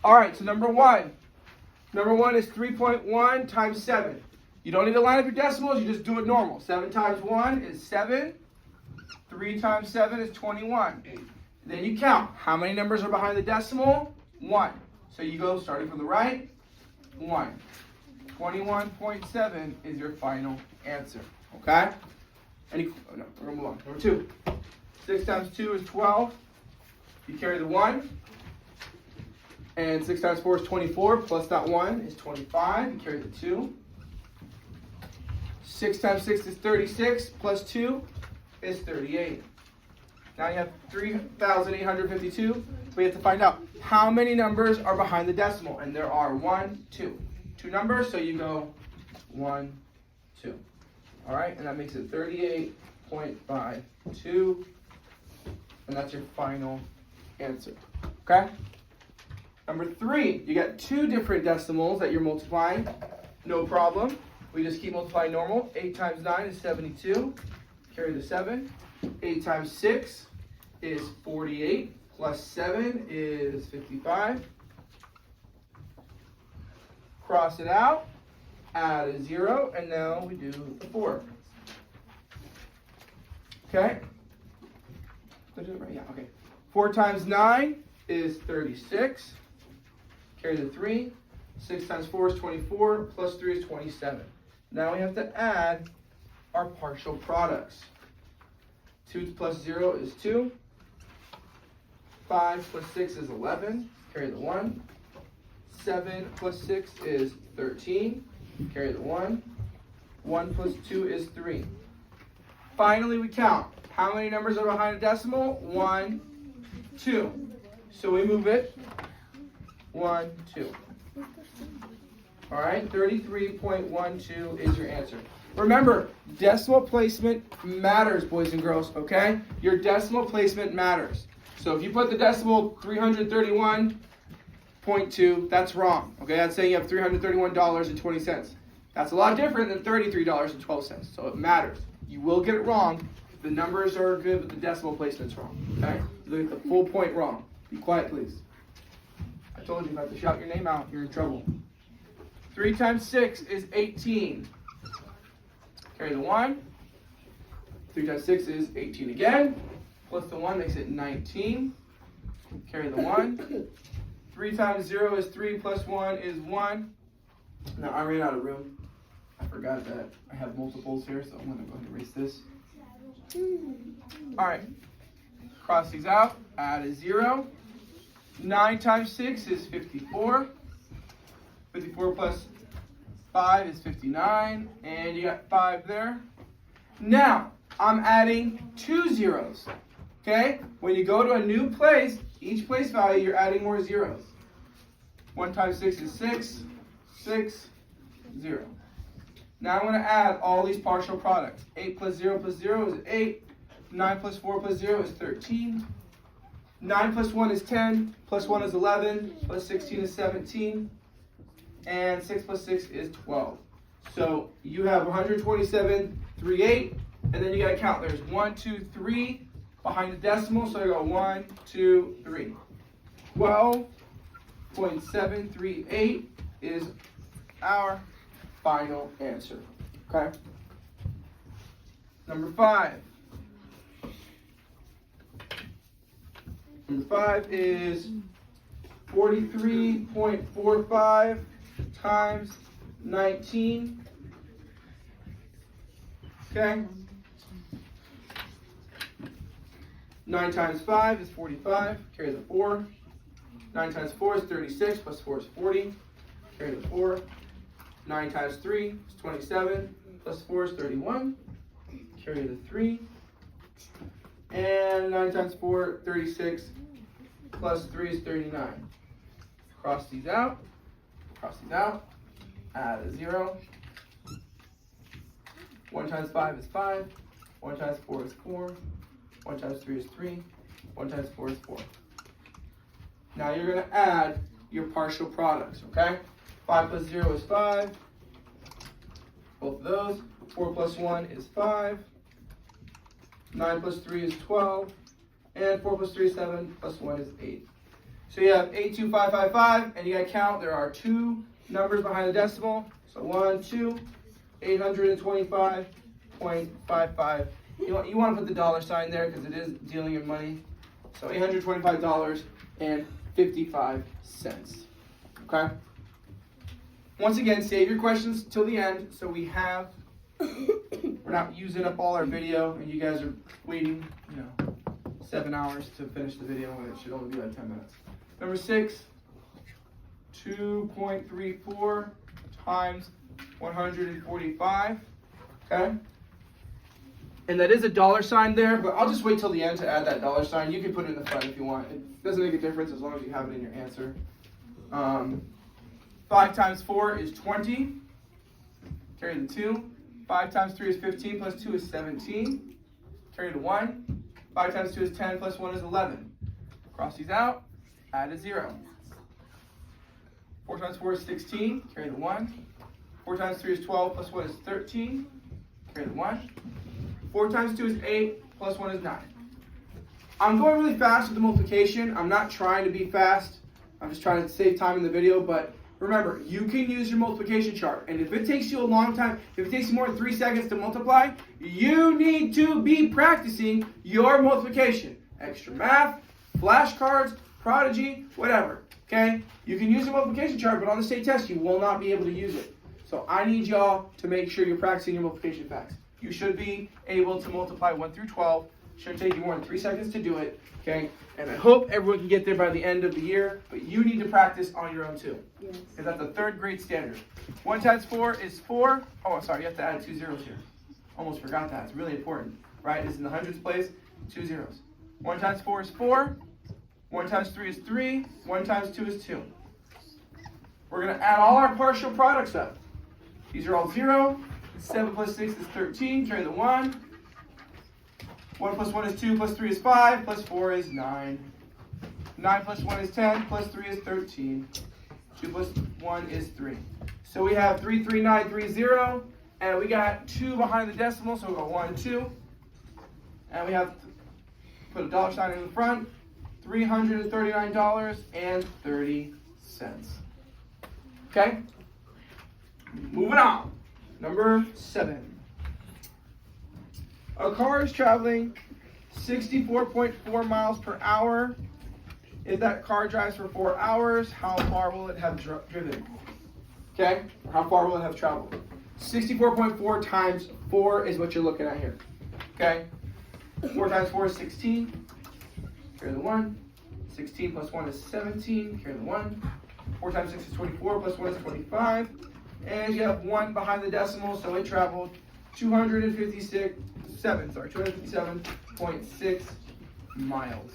All right, so number one. Number one is 3.1 times 7. You don't need to line up your decimals, you just do it normal. 7 times 1 is 7. 3 times 7 is 21. Then you count. How many numbers are behind the decimal? 1. So you go starting from the right, 1. 21.7 is your final answer. Okay? We're going to move on. Number 2. 6 times 2 is 12. You carry the 1. And 6 times 4 is 24. Plus that 1 is 25. You carry the 2. 6 times 6 is 36. Plus 2 is 38. Now you have 3,852. We have to find out how many numbers are behind the decimal. And there are 1, 2. 2 numbers, so you go 1, 2. All right, and that makes it 38.52. And that's your final answer. Okay? Number 3, you got 2 different decimals that you're multiplying. No problem. We just keep multiplying normal. 8 times 9 is 72. Carry the 7. 8 times 6 is 48. Plus 7 is 55. Cross it out. Add a 0. And now we do the 4. Okay? Did I do it right? Yeah, okay. 4 times 9 is 36. Carry the 3. 6 times 4 is 24. Plus 3 is 27. Now we have to add our partial products. 2 plus 0 is 2. 5 plus 6 is 11. Carry the 1. 7 plus 6 is 13. Carry the 1. 1 plus 2 is 3. Finally, we count. How many numbers are behind a decimal? 1, 2. So we move it. 1, 2. All right, 33.12 is your answer. Remember, decimal placement matters, boys and girls, okay? Your decimal placement matters. So if you put the decimal 331.2, that's wrong, okay? That's saying you have $331.20. That's a lot different than $33.12, so it matters. You will get it wrong if the numbers are good, but the decimal placement's wrong, okay? You get the full point wrong. Be quiet, please. I told you if I have to shout your name out, you're in trouble. 3 times 6 is 18. Carry the 1. 3 times 6 is 18 again. Plus the 1 makes it 19. Carry the 1. 3 times 0 is 3 plus 1 is 1. Now I ran out of room. I forgot that I have multiples here, so I'm going to go ahead and erase this. All right. Cross these out. Add a 0. 9 times 6 is 54. 54 plus 5 is 59, and you got 5 there. Now, I'm adding 2 zeros, okay? When you go to a new place, each place value, you're adding more zeros. 1 times 6 is 6, 6, 0. Now I'm going to add all these partial products. 8 plus 0 is 8. 9 plus 4 plus 0 is 13. 9 plus 1 is 10, plus 1 is 11, plus 16 is 17. And 6 plus 6 is 12. So you have 127.38, and then you got to count. There's 1, 2, 3 behind the decimal, so you go 1, 2, 3. 12.738 is our final answer. Okay? Number 5. Number 5 is 43.45 times 19. Okay? 9 times 5 is 45. Carry the 4. 9 times 4 is 36. Plus 4 is 40. Carry the 4. 9 times 3 is 27. Plus 4 is 31. Carry the 3. And 9 times 4, 36. Plus 3 is 39. Cross these out. Cross these out. Add a 0. 1 times 5 is 5. 1 times 4 is 4. 1 times 3 is 3. 1 times 4 is 4. Now you're going to add your partial products, okay? 5 plus 0 is 5. Both of those. 4 plus 1 is 5. 9 plus 3 is 12. And 4 plus 3 is 7. Plus 1 is 8. So you have 82555, and you got to count. There are 2 numbers behind the decimal. So 1, 2, 825.55. You want to put the dollar sign there because it is dealing in money. So $825.55. Okay? Once again, save your questions till the end so we're not using up all our video and you guys are waiting, 7 hours to finish the video when it should only be like 10 minutes. Number 6, 2.34 times 145. Okay? And that is a dollar sign there, but I'll just wait till the end to add that dollar sign. You can put it in the front if you want. It doesn't make a difference as long as you have it in your answer. 5 times 4 is 20. Carry the 2. 5 times 3 is 15 plus 2 is 17. Carry the 1. 5 times 2 is 10 plus 1 is 11. Cross these out. Add a 0. 4 times 4 is 16. Carry the 1. 4 times 3 is 12 plus 1 is 13. Carry the 1. 4 times 2 is 8 plus 1 is 9. I'm going really fast with the multiplication. I'm not trying to be fast. I'm just trying to save time in the video, but remember, you can use your multiplication chart. And if it takes you a long time, if it takes you more than 3 seconds to multiply, you need to be practicing your multiplication. Extra math, flashcards, Prodigy, whatever. Okay? You can use your multiplication chart, but on the state test, you will not be able to use it. So I need y'all to make sure you're practicing your multiplication facts. You should be able to multiply 1 through 12. Shouldn't take you more than 3 seconds to do it. Okay? And I hope everyone can get there by the end of the year, but you need to practice on your own too. Yes. Because that's a 3rd grade standard. 1 times 4 is 4. Oh, sorry, you have to add 2 zeros here. Almost forgot that. It's really important. Right? It's in the hundreds place, 2 zeros. 1 times 4 is 4. 1 times 3 is 3. 1 times 2 is 2. We're going to add all our partial products up. These are all 0. 7 plus 6 is 13. Carry the 1. 1 plus 1 is 2, plus 3 is 5, plus 4 is 9. 9 plus 1 is 10, plus 3 is 13. 2 plus 1 is 3. So we have 33930, and we got 2 behind the decimal, so we'll go 1, 2. And we have to put a dollar sign in the front, $339.30. Okay? Moving on. Number 7. A car is traveling 64.4 miles per hour. If that car drives for 4 hours, how far will it have driven? Okay? How far will it have traveled? 64.4 times 4 is what you're looking at here. Okay? 4 times 4 is 16. Carry the 1. 16 plus 1 is 17. Carry the 1. 4 times 6 is 24. Plus 1 is 25. And you have 1 behind the decimal, so it traveled 257.6 miles.